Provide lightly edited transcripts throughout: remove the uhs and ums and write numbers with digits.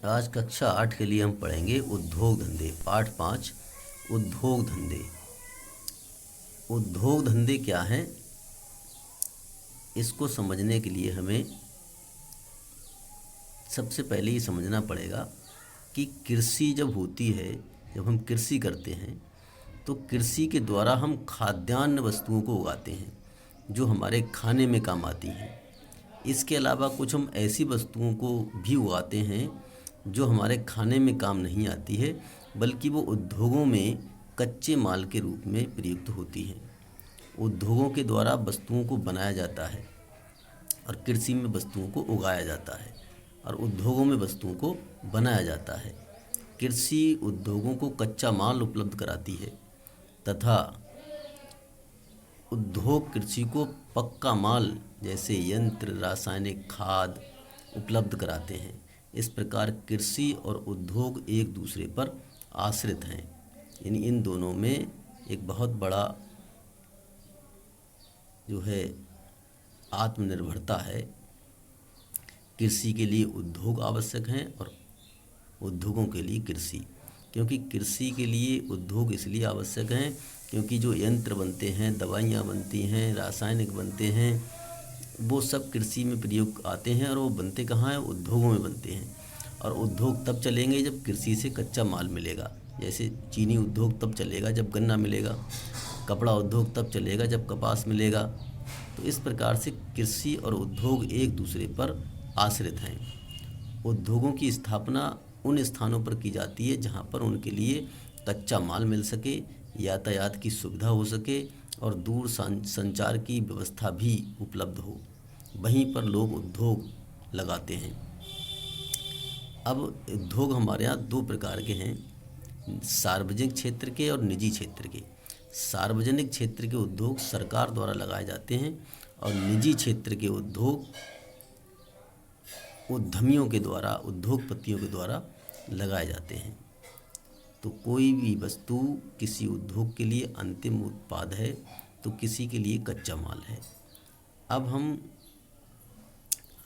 आज कक्षा 8 के लिए हम पढ़ेंगे उद्योग धंधे। पाठ 5 उद्योग धंधे। उद्योग धंधे क्या हैं, इसको समझने के लिए हमें सबसे पहले ये समझना पड़ेगा कि कृषि जब होती है, जब हम कृषि करते हैं तो कृषि के द्वारा हम खाद्यान्न वस्तुओं को उगाते हैं जो हमारे खाने में काम आती हैं। इसके अलावा कुछ हम ऐसी वस्तुओं को भी उगाते हैं जो हमारे खाने में काम नहीं आती है, बल्कि वो उद्योगों में कच्चे माल के रूप में प्रयुक्त होती हैं। उद्योगों के द्वारा वस्तुओं को बनाया जाता है और कृषि में वस्तुओं को उगाया जाता है और उद्योगों में वस्तुओं को बनाया जाता है। कृषि उद्योगों को कच्चा माल उपलब्ध कराती है तथा उद्योग कृषि को पक्का माल जैसे यंत्र, रासायनिक खाद उपलब्ध कराते हैं। इस प्रकार कृषि और उद्योग एक दूसरे पर आश्रित हैं, यानी इन दोनों में एक बहुत बड़ा जो है आत्मनिर्भरता है। कृषि के लिए उद्योग आवश्यक हैं और उद्योगों के लिए कृषि। क्योंकि कृषि के लिए उद्योग इसलिए आवश्यक हैं क्योंकि जो यंत्र बनते हैं, दवाइयाँ बनती हैं, रासायनिक बनते हैं, वो सब कृषि में प्रयोग आते हैं और वो बनते कहाँ हैं? उद्योगों में बनते हैं। और उद्योग तब चलेंगे जब कृषि से कच्चा माल मिलेगा। जैसे चीनी उद्योग तब चलेगा जब गन्ना मिलेगा, कपड़ा उद्योग तब चलेगा जब कपास मिलेगा। तो इस प्रकार से कृषि और उद्योग एक दूसरे पर आश्रित हैं। उद्योगों की स्थापना उन स्थानों पर की जाती है जहाँ पर उनके लिए कच्चा माल मिल सके, यातायात की सुविधा हो सके और दूर संचार की व्यवस्था भी उपलब्ध हो। वहीं पर लोग उद्योग लगाते हैं। अब उद्योग हमारे यहाँ दो प्रकार के हैं, सार्वजनिक क्षेत्र के और निजी क्षेत्र के। सार्वजनिक क्षेत्र के उद्योग सरकार द्वारा लगाए जाते हैं और निजी क्षेत्र के उद्योग उद्यमियों के द्वारा, उद्योगपतियों के द्वारा लगाए जाते हैं। तो कोई भी वस्तु किसी उद्योग के लिए अंतिम उत्पाद है तो किसी के लिए कच्चा माल है। अब हम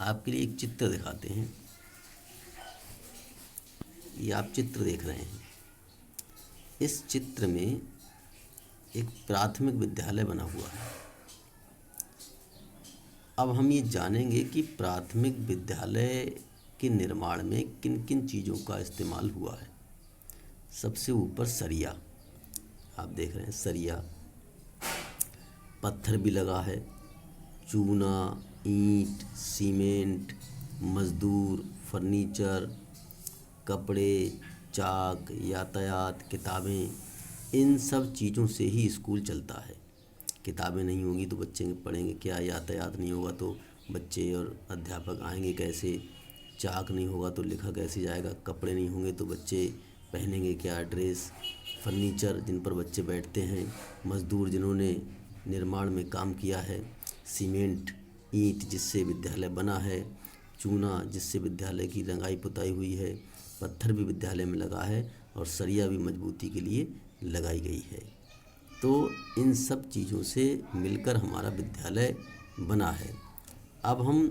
आपके लिए एक चित्र दिखाते हैं। ये आप चित्र देख रहे हैं। इस चित्र में एक प्राथमिक विद्यालय बना हुआ है। अब हम ये जानेंगे कि प्राथमिक विद्यालय के निर्माण में किन किन चीज़ों का इस्तेमाल हुआ है। सबसे ऊपर सरिया, आप देख रहे हैं सरिया, पत्थर भी लगा है, चूना, ईंट, सीमेंट, मजदूर, फर्नीचर, कपड़े, चाक, यातायात, किताबें, इन सब चीज़ों से ही स्कूल चलता है। किताबें नहीं होंगी तो बच्चे पढ़ेंगे क्या, यातायात नहीं होगा तो बच्चे और अध्यापक आएंगे कैसे, चाक नहीं होगा तो लिखा कैसे जाएगा, कपड़े नहीं होंगे तो बच्चे पहनेंगे क्या ड्रेस, फर्नीचर जिन पर बच्चे बैठते हैं, मज़दूर जिन्होंने निर्माण में काम किया है, सीमेंट, ईंट जिससे विद्यालय बना है, चूना जिससे विद्यालय की रंगाई पुताई हुई है, पत्थर भी विद्यालय में लगा है और सरिया भी मजबूती के लिए लगाई गई है। तो इन सब चीज़ों से मिलकर हमारा विद्यालय बना है। अब हम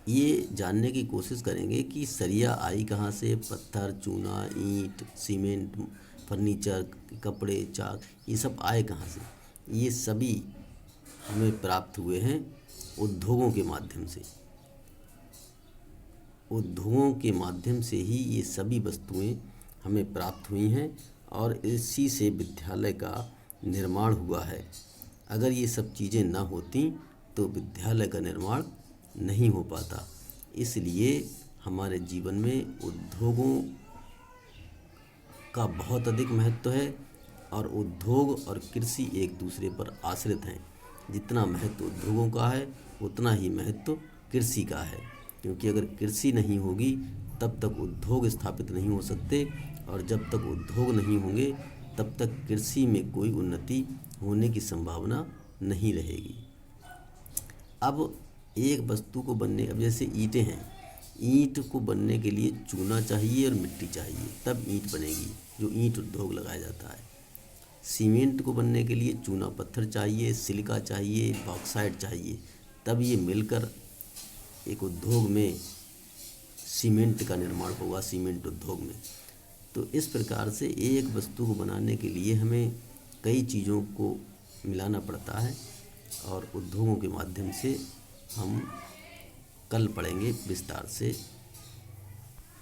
ये जानने की कोशिश करेंगे कि सरिया आई कहाँ से, पत्थर, चूना, ईंट, सीमेंट, फर्नीचर, कपड़े, चाक, ये सब आए कहाँ से। ये सभी हमें प्राप्त हुए हैं उद्योगों के माध्यम से। उद्योगों के माध्यम से ही ये सभी वस्तुएं हमें प्राप्त हुई हैं और इसी से विद्यालय का निर्माण हुआ है। अगर ये सब चीज़ें ना होती तो विद्यालय का निर्माण नहीं हो पाता। इसलिए हमारे जीवन में उद्योगों का बहुत अधिक महत्व है और उद्योग और कृषि एक दूसरे पर आश्रित हैं। जितना महत्व उद्योगों का है उतना ही महत्व कृषि का है, क्योंकि अगर कृषि नहीं होगी तब तक उद्योग स्थापित नहीं हो सकते और जब तक उद्योग नहीं होंगे तब तक कृषि में कोई उन्नति होने की संभावना नहीं रहेगी। अब एक वस्तु को बनने, अब जैसे ईंटें हैं, ईंट को बनने के लिए चूना चाहिए और मिट्टी चाहिए तब ईंट बनेगी, जो ईंट उद्योग लगाया जाता है। सीमेंट को बनने के लिए चूना पत्थर चाहिए, सिलिका चाहिए, बॉक्साइट चाहिए, तब ये मिलकर एक उद्योग में सीमेंट का निर्माण होगा, सीमेंट उद्योग में। तो इस प्रकार से एक वस्तु को बनाने के लिए हमें कई चीज़ों को मिलाना पड़ता है, और उद्योगों के माध्यम से हम कल पढ़ेंगे विस्तार से।